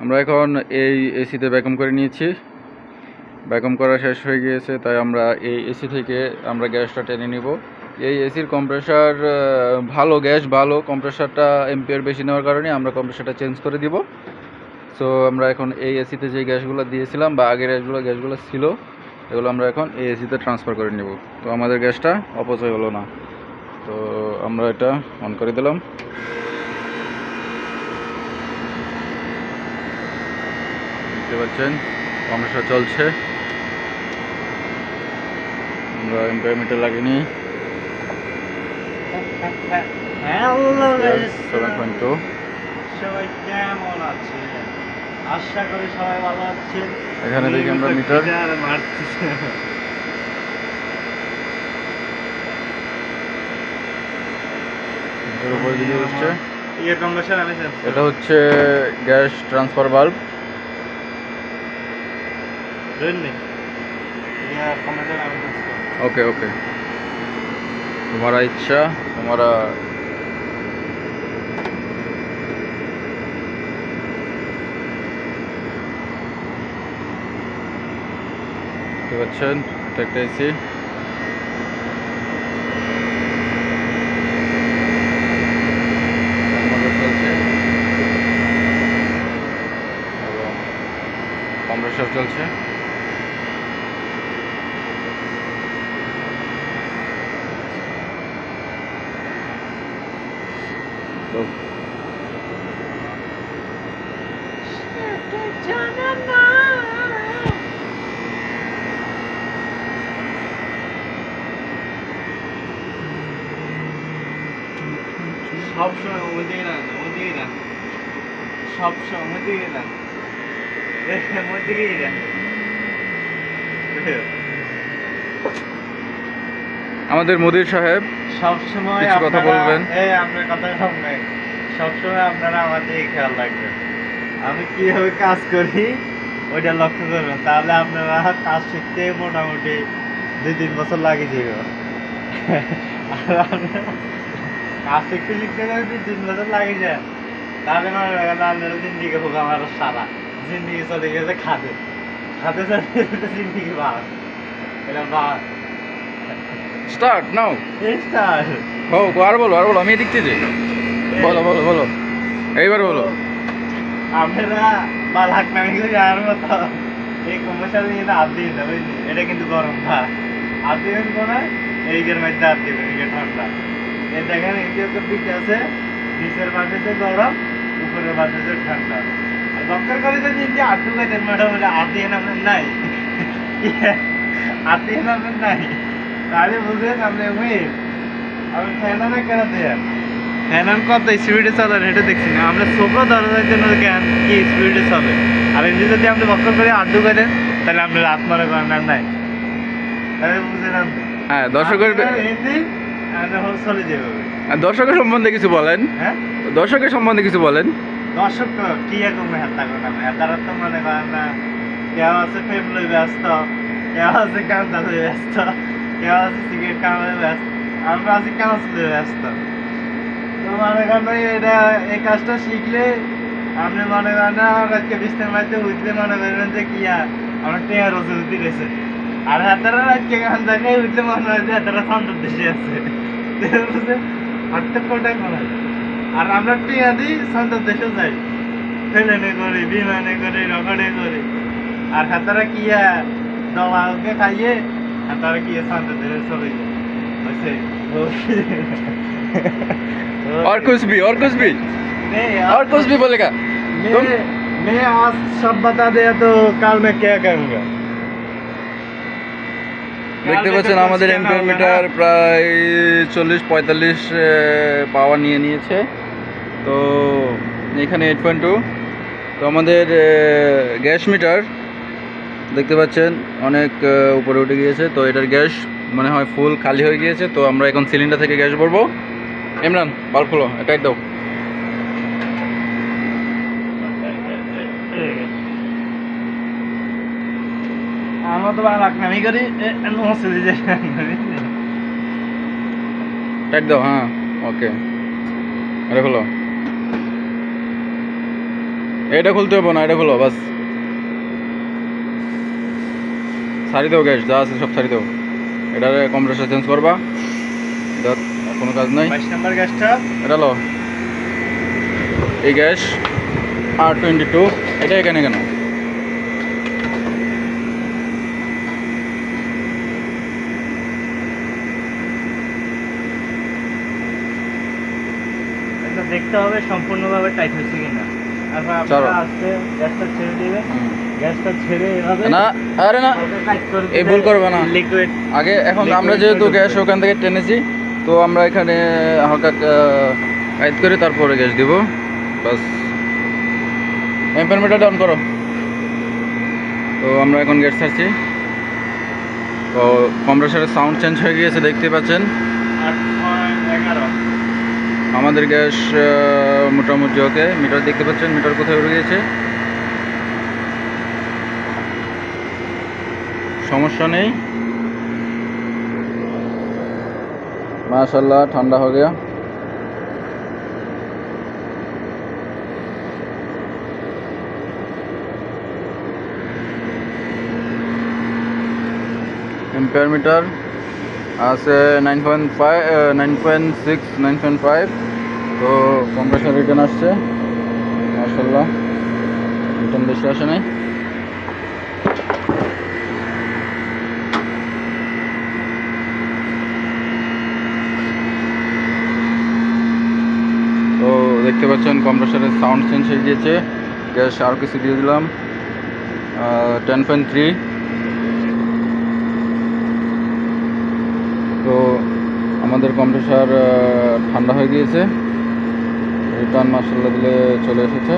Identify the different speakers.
Speaker 1: আমরা এখন এই এসিতে ভ্যাকুম করে নিয়েছি। ভ্যাকুম করা শেষ হয়ে গিয়েছে, তাই আমরা এই এসি থেকে আমরা গ্যাসটা টেনে নিব। এই এসির কম্প্রেসার ভালো, গ্যাস ভালো, কম্প্রেসারটা এম্পিয়ার বেশি নেওয়ার কারণে আমরা কম্প্রেসারটা চেঞ্জ করে দিব। সো আমরা এখন এই এসিতে যে গ্যাসগুলো দিয়েছিলাম বা আগের গ্যাসগুলো ছিল, এগুলো আমরা এখন এই এসিতে ট্রান্সফার করে নেব। তো আমাদের গ্যাসটা অপচয় হলো না। তো আমরা এটা অন করে দিলাম। দেখতে পাচ্ছেন কম্প্রেসার চলছে। আমরা এম্পিয়ার মিটার লাগিনি। 7.2।
Speaker 2: সবাই কেমন আছে? আশা করি সবাই ভালো আছে।
Speaker 1: এখানে দেখি আমরা মিটার
Speaker 2: মারতেছে।
Speaker 1: এর উপর দিকে হচ্ছে
Speaker 2: কম্প্রেসার
Speaker 1: এটা হচ্ছে gas transfer bulb. Okay okay, तुम्हारा इच्छा, तुम्हारा দেখতে পাচ্ছেন এটা একটা এসি। চলছে এবং কম্প্রেসার চলছে। তো
Speaker 2: সবসময় ওদিকে না, ওদিকে না, সবসময় ওদিকে না, ওদিকেই না।
Speaker 1: আমাদের মুদির সাহেব
Speaker 2: সবসময়
Speaker 1: কিছু কথা বলবেন।
Speaker 2: আপনার কথা শুনবেন, সবসময় আপনারা আমার দিকে খেয়াল রাখবেন। আমি কিভাবে কাজ করি ওইটা লক্ষ্য করবেন, তাহলে আপনারা কাজ শিখতে মোটামুটি 2-3 বছর লাগে যাবে। আর আপনারা কাজ শিখতে শিখতে যদি 3 বছর লাগে যায়, তাহলে মনে করেন আপনারা জিন্দিগি হোক আমার সারা জিন্দিগি চলে গেছে খাতে খাতে চলে জিন্দিগি বাস। এটা বাস
Speaker 1: স্টার্ট নাও।
Speaker 2: স্টার
Speaker 1: ও আর বলো আমি এদিক থেকে বলো বলো বলো এইবার বলো।
Speaker 2: আপনারা বালাক নামে গেলে যাওয়ার মতো এই কম্প্রেসার নিয়ে হাত দিয়ে না, বুঝলি? এটা কিন্তু গরম ভাত হাত দিবেন কোন এইগের মধ্যে হাত দিবেন, এগে ঠান্ডা। এই দেখেন এদিকে পিঠ আছে, নিচের পাশে যে গরম, উপরের পাশে যে ঠান্ডা। আর দরকার করে যদি ইন্ডিয়া হাত ঢুকাই দেন ম্যাডাম, হাত দিয়ে নামেন নাই, হাত দিয়ে নামেন নাই, তাহলে বুঝলেন আপনি উইল। আমি ফ্যানামে কেন দেন ফ্যানাম কত স্পিডে চালান এটা দেখছি না আমরা। ছোট দরজার জন্য কেন কি স্পিডে চলে, আর এমনি যদি আপনি বক্কর করে আড্ডু করেন তাহলে আপনি রাত মারে করার নাই, তাহলে বুঝলেন আপনি।
Speaker 1: হ্যাঁ, দর্শকের
Speaker 2: হিন্দি চলে যাবে।
Speaker 1: দর্শকের সম্বন্ধে কিছু বলেন।
Speaker 2: হ্যাঁ,
Speaker 1: দর্শকের সম্বন্ধে কিছু বলেন।
Speaker 2: দর্শক কি এখন হেতা করেন, হেতারা তো মনে করেন না, কেউ আছে প্রেম লই ব্যস্ত, কেউ আছে কান্দা লই ব্যস্ত, কেউ আছে সিগারেট কামালে ব্যস্ত, আমরা আছি কাজ লই ব্যস্ত। তো মনে করেন এটা এই কাজটা শিখলে আপনি মনে করেন না রাতকে বিছনার মধ্যে উঠলে মনে করবেন যে কি আমার টেয়া রোজে উঠে গেছে। আর হাতারা রাতকে গান জানিয়ে উঠলে মনে হয় যে হাতারা সন্তান দেশে আছে, হাঁটতে কোটাই মনে হয়। আর আমরা টেয়া দিই সন্তান দেশে যাই, প্লেনে করি, বিমানে করি, রকেটে করি। আর হাতারা কি দলাকে খাইয়ে হাতারা কি সন্তান দেশে চলে যায়।
Speaker 1: और कुछ भी और कुछ भी बोलेगा।
Speaker 2: मैं आज सब बता दिया तो कल मैं क्या करूँगा।
Speaker 1: দেখতে পাচ্ছেন আমাদের এম্পিয়ার মিটার প্রায় 40-45 পাওয়ার নিয়ে নিয়েছে। তো এখানে 8.2। তো আমাদের গ্যাস মিটার দেখতে পাচ্ছেন অনেক উপরে উঠে গিয়েছে। তো এটার গ্যাস মনে হয় ফুল খালি হয়ে গিয়েছে। তো আমরা এখন সিলিন্ডার থেকে গ্যাস ভরবো। ইমরান বাল্ব খুলো, টাইট দাও।
Speaker 2: আমার তো ভালো লাগবে, আমি করি
Speaker 1: টাইট দাও। হ্যাঁ, ওকে, আরে খোলো। এটা খুলতে হবে না, এটা খুলো বাস। সারি দাও গ্যাস, যা আছে সব সারি দাও। এটার কম্প্রেসার চেঞ্জ করবা, এটা কোনো কাজ নাই।
Speaker 2: 22 নাম্বার গ্যাসটা
Speaker 1: এটা লো, এই গ্যাস R22, এটা এখানে কেন?
Speaker 2: এটা দেখতে হবে সম্পূর্ণভাবে টাইট হয়েছে কিনা। তারপর
Speaker 1: চলো।
Speaker 2: আপনারা আস্তে গ্যাসটা ছেড়ে দিবেন। গ্যাসটা ছেড়ে এভাবে
Speaker 1: না, আরে না,
Speaker 2: হালকা টাইট করে
Speaker 1: এই ভুল করবে না।
Speaker 2: লিকুইড
Speaker 1: আগে এখন
Speaker 2: Liquid
Speaker 1: আমরা যেহেতু
Speaker 2: করে
Speaker 1: গ্যাস
Speaker 2: ঢুকবে।
Speaker 1: ওখান থেকে টেনেছি, তো আমরা এখানে হালকা টাইট করে তারপরে গ্যাস দিব বাস। অ্যাম্পিয়ার মিটার ডাউন করো। তো আমরা এখন গ্যাস ছাড়ছি। তো কম্প্রেসারের সাউন্ড চেঞ্জ হয়ে গিয়েছে, দেখতে পাচ্ছেন।
Speaker 2: 8.11
Speaker 1: আমাদের গ্যাস মোটামুটি ওকে। মিটার দেখতে পাচ্ছেন, মিটার কোথায় উঠে গিয়েছে, সমস্যা নেই। माशाल्लाह ठंडा हो गया। एम्पेयर मीटर আছে 9.5 9.6 9.5। তো কম্প্রেসার রিটার্ন আসছে মাশাআল্লাহ, রিটার্ন বেশি আসে নাই। তো দেখতে পাচ্ছেন কম্প্রেসারের সাউন্ড চেঞ্জ হয়ে গিয়েছে। গ্যাস আর কিছু দিয়ে দিলাম 10.3। তো আমাদের কম্প্রেসার ঠান্ডা হয়ে গিয়েছে, রিটার্ন মাশাআল্লাহ দিলে চলে এসেছে।